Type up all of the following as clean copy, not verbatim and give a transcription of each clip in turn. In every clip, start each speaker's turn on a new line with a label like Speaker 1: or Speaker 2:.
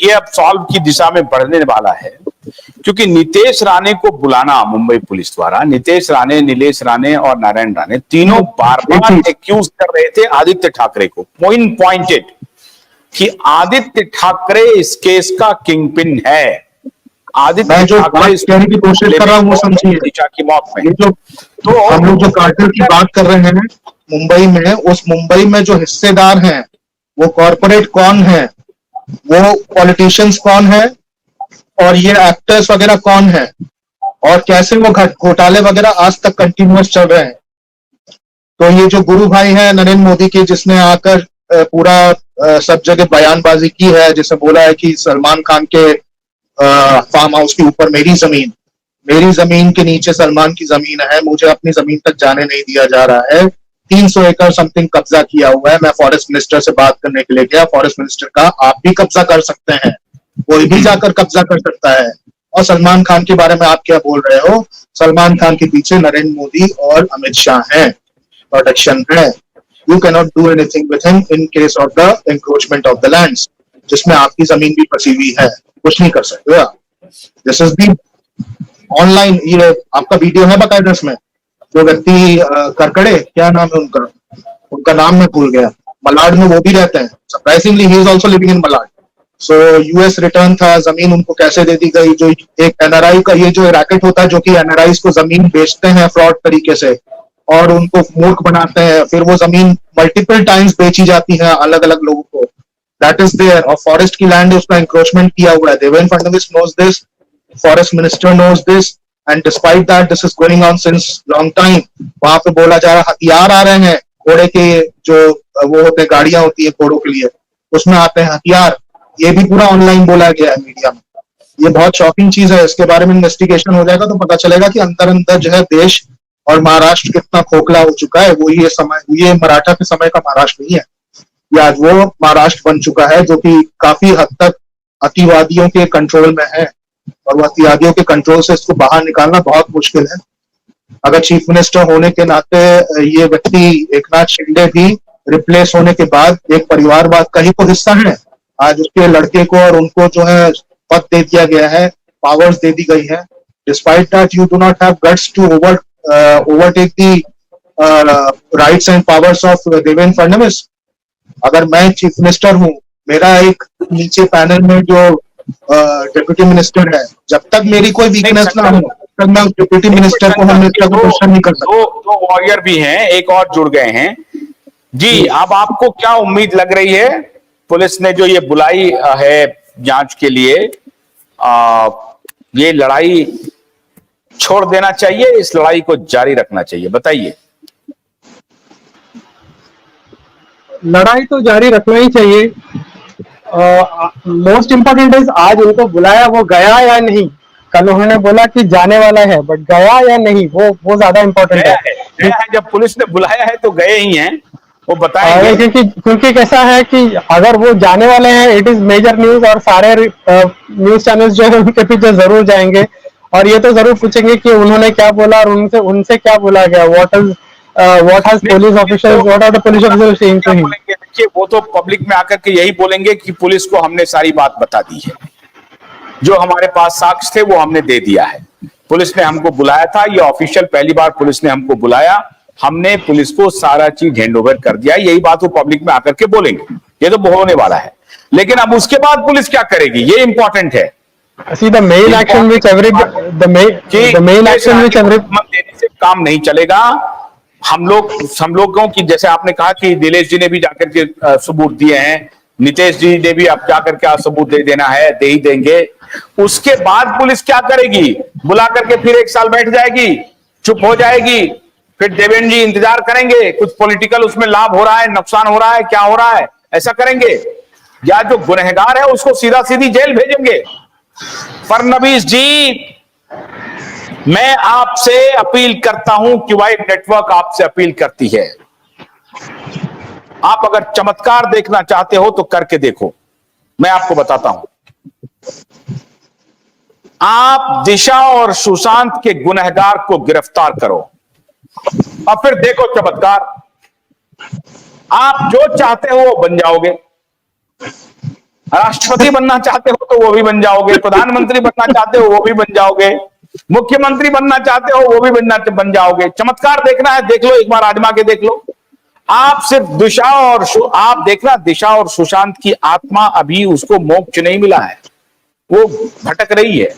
Speaker 1: ये अब सॉल्व की दिशा में बढ़ने वाला है, क्योंकि नितेश राणे को बुलाना मुंबई पुलिस द्वारा, नितेश राणे, नीलेश राणे और नारायण राणे तीनों बार बार एक्यूज कर रहे थे आदित्य ठाकरे को, पॉइंटेड कि आदित्य ठाकरे इस केस का किंगपिन है। आदित्य
Speaker 2: जो
Speaker 1: ठाकरे
Speaker 2: बात कहने की कोशिश कर रहा हूँ वो समझिए,
Speaker 1: दिशा की मौत में
Speaker 2: ये जो तो हम लोग जो कार्टेल की बात कर रहे हैं मुंबई में, उस मुंबई में जो हिस्सेदार हैं वो कॉर्पोरेट कौन है, वो पॉलिटिशियंस कौन है, और ये एक्टर्स वगैरह कौन है, और कैसे वो घोटाले वगैरह आज तक कंटिन्यूअस चल रहे हैं। तो ये जो गुरु भाई है नरेंद्र मोदी के, जिसने आकर पूरा सब जगह बयानबाजी की है, जिसने बोला है कि सलमान खान के फार्म हाउस के ऊपर मेरी जमीन के नीचे सलमान की जमीन है, मुझे अपनी जमीन तक जाने नहीं दिया जा रहा है, 300 एकड़ समथिंग कब्जा किया हुआ है। मैं फॉरेस्ट मिनिस्टर से बात करने के लिए गया, फॉरेस्ट मिनिस्टर का आप भी कब्जा कर सकते हैं, कोई भी जाकर कब्जा कर सकता है। और सलमान खान के बारे में आप क्या बोल रहे हो? सलमान खान के पीछे नरेंद्र मोदी और अमित शाह हैं, प्रोटेक्शन है। You can not do anything with him in case of the encroachment of the lands, जिसमें आपकी जमीन भी फंसी हुई है, कुछ नहीं कर सकते आप। दिस इज दी ऑनलाइन, ये आपका वीडियो है बकायदा इसमें। जो व्यक्ति करकड़े, क्या नाम है उनका नाम मैं भूल गया, मलाड में वो भी रहते हैं। Surprisingly he is also living in Malad. So US return था, जमीन उनको कैसे दे दी गई। जो एक एनआरआई का ये जो रैकेट होता है, जो कि एनआरआईज को जमीन बेचते हैं फ्रॉड तरीके से और उनको मूर्ख बनाते हैं, फिर वो जमीन मल्टीपल टाइम्स बेची जाती है अलग अलग लोगों को। That is there. और फॉरेस्ट की लैंड उसका इंक्रोचमेंट किया हुआ है। Devendra Fadnavis knows this, forest minister knows this, and despite that this is going on since long time. वहां पे बोला जा रहा है हथियार आ रहे हैं, घोड़े के जो वो होते हैं, गाड़ियां होती है घोड़ों के लिए, उसमें आते हैं हथियार। ये भी पूरा ऑनलाइन बोला गया है मीडिया में। ये बहुत शॉकिंग चीज है। इसके बारे में इन्वेस्टिगेशन हो जाएगा तो पता चलेगा कि अंदर अंदर जो है देश और महाराष्ट्र कितना खोखला हो चुका है। वो ये मराठा के समय का महाराष्ट्र नहीं है, ये आज वो महाराष्ट्र बन चुका है जो कि काफी हद तक अतिवादियों के कंट्रोल में है, और वो अतिवादियों के कंट्रोल से इसको बाहर निकालना बहुत मुश्किल है। अगर चीफ मिनिस्टर होने के नाते ये व्यक्ति एकनाथ शिंदे भी रिप्लेस होने के बाद एक परिवारवाद का ही तो हिस्सा है। आज उसके लड़के को और उनको जो है पद दे दिया गया है, पावर्स दे दी गई है। Despite that you do not have guts to overtake the rights and powers of Devendra Fadnavis. अगर मैं चीफ मिनिस्टर हूं, मेरा एक नीचे पैनल में जो डिप्यूटी मिनिस्टर है, जब तक मेरी कोई वीकनेस ना हो तब मैं डिप्यूटी मिनिस्टर को क्वेश्चन नहीं कर सकता।
Speaker 1: दो वॉरियर भी हैं, एक और जुड़ गए हैं जी। अब आपको क्या उम्मीद लग रही है? पुलिस ने जो ये बुलाई है जांच के लिए, ये लड़ाई छोड़ देना चाहिए, इस लड़ाई को जारी रखना चाहिए? बताइए।
Speaker 3: लड़ाई तो जारी रखना ही चाहिए। मोस्ट इंपोर्टेंट इज आज उनको बुलाया, वो गया या नहीं। कल उन्होंने बोला कि जाने वाला है, बट गया या नहीं वो ज्यादा इंपॉर्टेंट है।
Speaker 1: गया है, जब पुलिस ने बुलाया है तो गए ही हैं, वो बताएंगे।
Speaker 3: क्योंकि कैसा है कि अगर वो जाने वाले हैं, इट इज मेजर न्यूज, और सारे न्यूज चैनल्स जो है उनके पीछे जरूर जाएंगे और ये तो जरूर पूछेंगे कि उन्होंने क्या बोला और उनसे क्या बोला गया। what has police officials, what are the police officers saying to him?
Speaker 1: देखिए, वो तो पब्लिक में आकर के यही बोलेंगे कि पुलिस को हमने सारी बात बता दी है, जो हमारे पास साक्ष्य थे वो हमने दे दिया है, पुलिस ने हमको बुलाया था, ये ऑफिशियल पहली बार पुलिस ने हमको बुलाया, हमने पुलिस को सारा चीज हैंड ओवर कर दिया। यही बात वो पब्लिक में आकर के बोलेंगे, ये तो होने वाला है। लेकिन अब उसके बाद पुलिस क्या करेगी, ये इंपॉर्टेंट है।
Speaker 3: See the main action which
Speaker 1: देने से काम नहीं चलेगा। हम लोगों की, जैसे आपने कहा कि दिलेश जी ने भी जाकर के सबूत दिए हैं, नितेश जी ने भी अब जाकर के सबूत दे देना है, दे ही देंगे। उसके बाद पुलिस क्या करेगी? बुला करके फिर 1 साल बैठ जाएगी, चुप हो जाएगी, फिर देवेंद्र जी इंतजार करेंगे, कुछ पॉलिटिकल उसमें लाभ हो रहा है, नुकसान हो रहा है, क्या हो रहा है, ऐसा करेंगे? या जो गुनहगार है उसको सीधा सीधी जेल भेजेंगे? फडणवीस जी, मैं आपसे अपील करता हूं कि वाइब नेटवर्क आपसे अपील करती है, आप अगर चमत्कार देखना चाहते हो तो करके देखो। मैं आपको बताता हूं, आप दिशा और सुशांत के गुनहगार को गिरफ्तार करो और फिर देखो चमत्कार। आप जो चाहते हो वो बन जाओगे। राष्ट्रपति बनना चाहते हो तो वो भी बन जाओगे, प्रधानमंत्री बनना चाहते हो वो भी बन जाओगे, मुख्यमंत्री बनना चाहते हो वो भी बन जाओगे। चमत्कार देखना है, देख लो, एक बार आजमा के देख लो। आप सिर्फ आप देखना, दिशा और सुशांत की आत्मा अभी उसको मोक्ष नहीं मिला है, वो भटक रही है,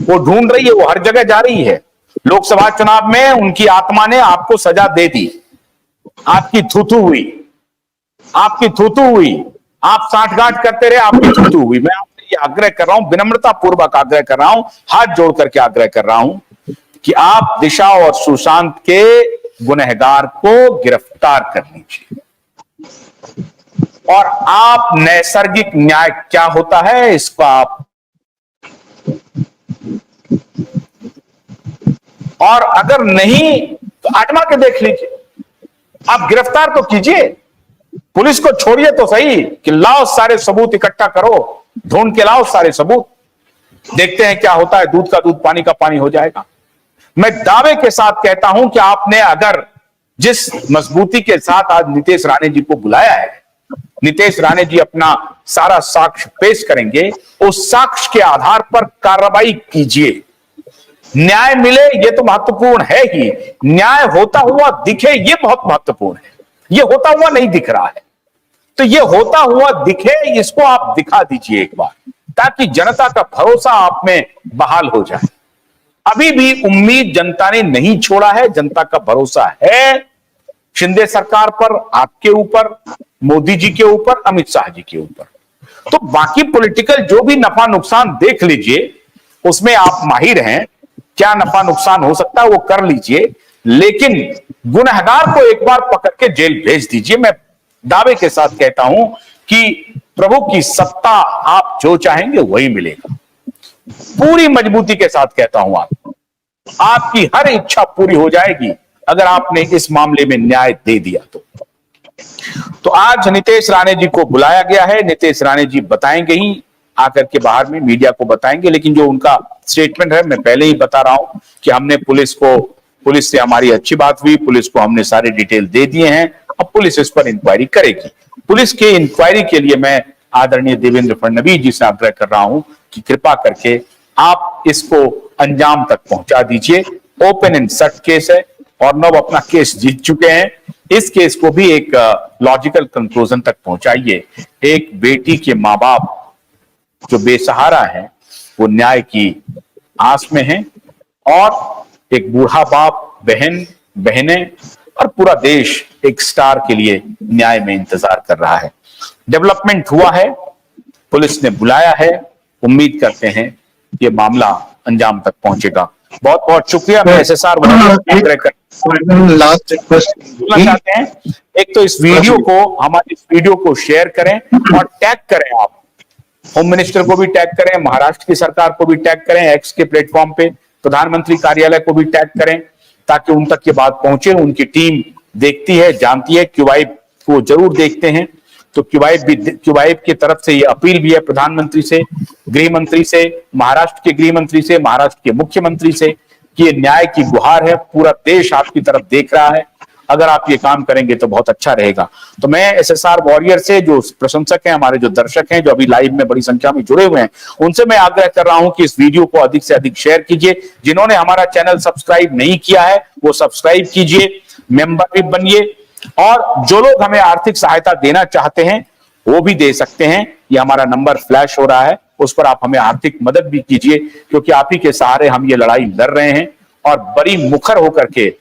Speaker 1: वो ढूंढ रही है, वो हर जगह जा रही है। लोकसभा चुनाव में उनकी आत्मा ने आपको सजा दे दी, आपकी थूथू हुई, आपकी थूथू हुई, आप सांठगांठ करते रहे, आपकी थूथू हुई। मैं आपसे ये आग्रह कर रहा हूं, विनम्रता पूर्वक आग्रह कर रहा हूं, हाथ जोड़ करके आग्रह कर रहा हूं कि आप दिशा और सुशांत के गुनहगार को गिरफ्तार कर लीजिए, और आप नैसर्गिक न्याय क्या होता है इसको आप, और अगर नहीं तो आजमा के देख लीजिए, आप गिरफ्तार तो कीजिए, पुलिस को छोड़िए तो सही कि लाओ सारे सबूत इकट्ठा करो, ढूंढ के लाओ सारे सबूत, देखते हैं क्या होता है। दूध का दूध पानी का पानी हो जाएगा। मैं दावे के साथ कहता हूं कि आपने अगर जिस मजबूती के साथ आज नितेश राणे जी को बुलाया है, नितेश राणे जी अपना सारा साक्ष्य पेश करेंगे, उस साक्ष्य के आधार पर कार्रवाई कीजिए, न्याय मिले ये तो महत्वपूर्ण है ही, न्याय होता हुआ दिखे ये बहुत महत्वपूर्ण है। ये होता हुआ नहीं दिख रहा है, तो ये होता हुआ दिखे, इसको आप दिखा दीजिए एक बार, ताकि जनता का भरोसा आप में बहाल हो जाए। अभी भी उम्मीद जनता ने नहीं छोड़ा है, जनता का भरोसा है शिंदे सरकार पर, आपके ऊपर, मोदी जी के ऊपर, अमित शाह जी के ऊपर। तो बाकी पॉलिटिकल जो भी नफा नुकसान देख लीजिए, उसमें आप माहिर हैं, क्या नफा नुकसान हो सकता है वो कर लीजिए, लेकिन गुनहगार को एक बार पकड़ के जेल भेज दीजिए। मैं दावे के साथ कहता हूं कि प्रभु की सत्ता, आप जो चाहेंगे वही मिलेगा। पूरी मजबूती के साथ कहता हूं, आपकी हर इच्छा पूरी हो जाएगी अगर आपने इस मामले में न्याय दे दिया तो आज नितेश राणे जी को बुलाया गया है। नितेश राणे जी बताएंगे ही, आकर के बाहर में मीडिया को बताएंगे, लेकिन जो उनका स्टेटमेंट है, मैं पहले ही बता रहा हूं कि हमने पुलिस से हमारी अच्छी बात हुई, पुलिस को हमने सारे डिटेल दे दिए हैं, अब पुलिस इस पर इंक्वायरी करेगी। पुलिस के इंक्वायरी के लिए मैं आदरणीय देवेंद्र फडणवीस जी से आग्रह कर रहा हूं कि कृपा करके आप इसको अंजाम तक पहुंचा दीजिए। ओपन एंड शट केस है और नव अपना केस जीत चुके हैं, इस केस को भी एक लॉजिकल कंक्लूजन तक पहुंचाइए। एक बेटी के माँ बाप जो बेसहारा है वो न्याय की आस में है, और एक बूढ़ा बाप, बहनें और पूरा देश एक स्टार के लिए न्याय में इंतजार कर रहा है। डेवलपमेंट हुआ है, पुलिस ने बुलाया है, उम्मीद करते हैं ये मामला अंजाम तक पहुंचेगा। बहुत बहुत शुक्रिया। मैं SSR
Speaker 2: लास्ट रिक्वेस्ट
Speaker 1: बोलना चाहते हैं, एक तो इस वीडियो को, हमारे इस वीडियो को शेयर करें और टैग करें, आप होम मिनिस्टर को भी टैग करें, महाराष्ट्र की सरकार को भी टैग करें, एक्स के प्लेटफॉर्म पे प्रधानमंत्री कार्यालय को भी टैग करें, ताकि उन तक ये बात पहुंचे। उनकी टीम देखती है, जानती है, क्यूवाइब को जरूर देखते हैं, तो क्यूवाइब की तरफ से ये अपील भी है प्रधानमंत्री से, गृह मंत्री से, महाराष्ट्र के गृह मंत्री से, महाराष्ट्र के मुख्यमंत्री से, कि ये न्याय की गुहार है, पूरा देश आपकी तरफ देख रहा है, अगर आप ये काम करेंगे तो बहुत अच्छा रहेगा। तो मैं SSR वॉरियर से, जो प्रशंसक हैं, हमारे जो दर्शक हैं, जो अभी लाइव में बड़ी संख्या में जुड़े हुए हैं, उनसे मैं आग्रह कर रहा हूं कि इस वीडियो को अधिक से अधिक शेयर कीजिए। जिन्होंने हमारा चैनल सब्सक्राइब नहीं किया है वो सब्सक्राइब कीजिए, मेंबर भी बनिए, और जो लोग हमें आर्थिक सहायता देना चाहते हैं वो भी दे सकते हैं। ये हमारा नंबर फ्लैश हो रहा है, उस पर आप हमें आर्थिक मदद भी कीजिए, क्योंकि आप ही के सहारे हम ये लड़ाई लड़ रहे हैं, और बड़ी मुखर होकर के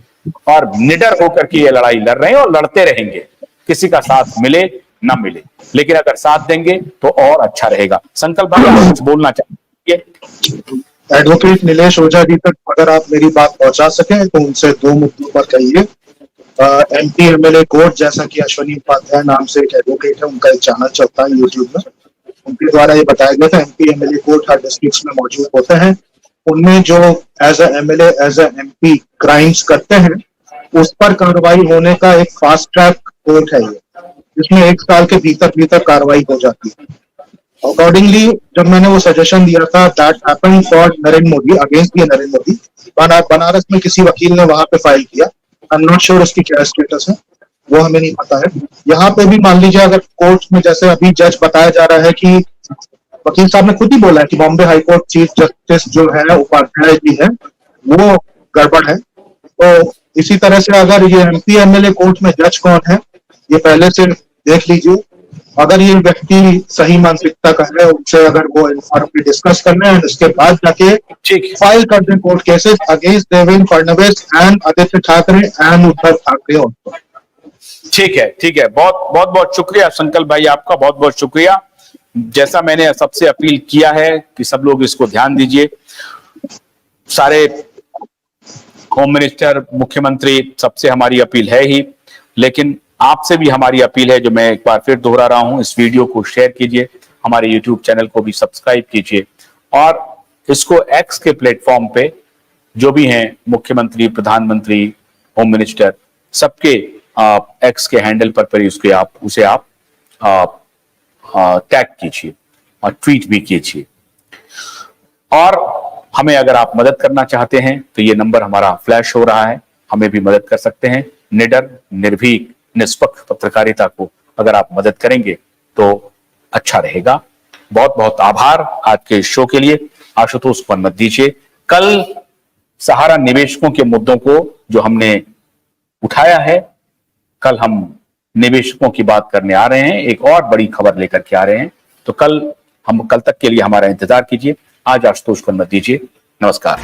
Speaker 1: और निडर होकर के ये लड़ाई लड़ रहे हैं और लड़ते रहेंगे। किसी का साथ मिले ना मिले, लेकिन अगर साथ देंगे तो और अच्छा रहेगा। संकल्प भाई, आप कुछ बोलना चाहिए?
Speaker 2: एडवोकेट नीलेश ओझा जी तक अगर आप मेरी बात पहुंचा सकें तो उनसे दो मुद्दों पर कहिए। MP MLA कोर्ट, जैसा कि अश्वनी उपाध्याय नाम से एक एडवोकेट है, उनका एक चैनल चलता है यूट्यूब में, उनके द्वारा ये बताया गया था MP MLA कोर्ट हर डिस्ट्रिक्ट में मौजूद होते हैं। उनमें जो as a MLA, as a MP crimes करते हैं, उस पर कार्रवाई होने का एक फास्ट ट्रैक कोर्ट है ये, जिसमें 1 साल के भीतर कार्रवाई हो जाती है। अकॉर्डिंगली जब मैंने वो सजेशन दिया था, that happened for Narendra Modi, against Narendra Modi, Banaras में किसी वकील ने वहां पे फाइल किया। आई एम नॉट श्योर इसकी क्या स्टेटस है, वो हमें नहीं पता है। यहाँ पे भी मान लीजिए अगर कोर्ट में जैसे अभी जज बताया जा रहा है कि वकील साहब ने खुद ही बोला है कि Bombay high court chief justice जो है उपाध्याय जी है वो गड़बड़ है। तो इसी तरह से अगर ये MP MLA कोर्ट में जज कौन है ये पहले से देख लीजिए। अगर ये व्यक्ति सही मानसिकता का है उनसे अगर वो आरोपी डिस्कस करना है उसके बाद जाके
Speaker 1: ठीक है,
Speaker 2: फाइल कर दें court cases against Devendra Fadnavis and Aditya Thackeray and Uddhav Thackeray also.
Speaker 1: ठीक है, ठीक है। बहुत बहुत बहुत शुक्रिया संकल्प भाई, आपका बहुत बहुत शुक्रिया। जैसा मैंने सबसे अपील किया है कि सब लोग इसको ध्यान दीजिए, सारे होम मिनिस्टर, मुख्यमंत्री, सबसे हमारी अपील है ही, लेकिन आपसे भी हमारी अपील है जो मैं एक बार फिर दोहरा रहा हूं, इस वीडियो को शेयर कीजिए, हमारे YouTube चैनल को भी सब्सक्राइब कीजिए और इसको एक्स के प्लेटफॉर्म पे जो भी हैं मुख्यमंत्री, प्रधानमंत्री, होम मिनिस्टर, सबके एक्स के हैंडल पर उसे आप टैग कीजिए और ट्वीट भी कीजिए। और हमें अगर आप मदद करना चाहते हैं तो ये नंबर हमारा फ्लैश हो रहा है, हमें भी मदद कर सकते हैं। निडर, निर्भीक, निष्पक्ष पत्रकारिता को अगर आप मदद करेंगे तो अच्छा रहेगा। बहुत बहुत आभार आज के शो के लिए। आशुतोष को मत दीजिए। कल सहारा निवेशकों के मुद्दों को जो हमने उठाया है, कल हम निवेशकों की बात करने आ रहे हैं, एक और बड़ी खबर लेकर के आ रहे हैं। तो कल तक के लिए हमारा इंतजार कीजिए। आज आशुतोष को मत दीजिए। नमस्कार।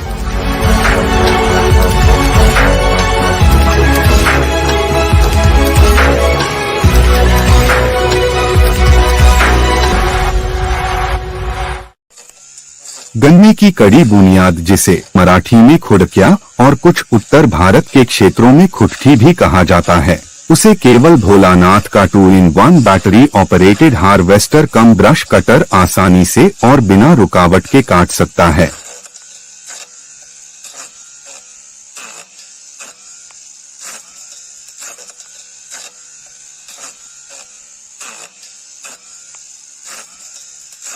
Speaker 4: गन्ने की कड़ी बुनियाद, जिसे मराठी में खुड़किया और कुछ उत्तर भारत के क्षेत्रों में खुटकी भी कहा जाता है, उसे केवल भोलानाथ का 2-in-1 बैटरी ऑपरेटेड हार्वेस्टर कम ब्रश कटर आसानी से और बिना रुकावट के काट सकता है।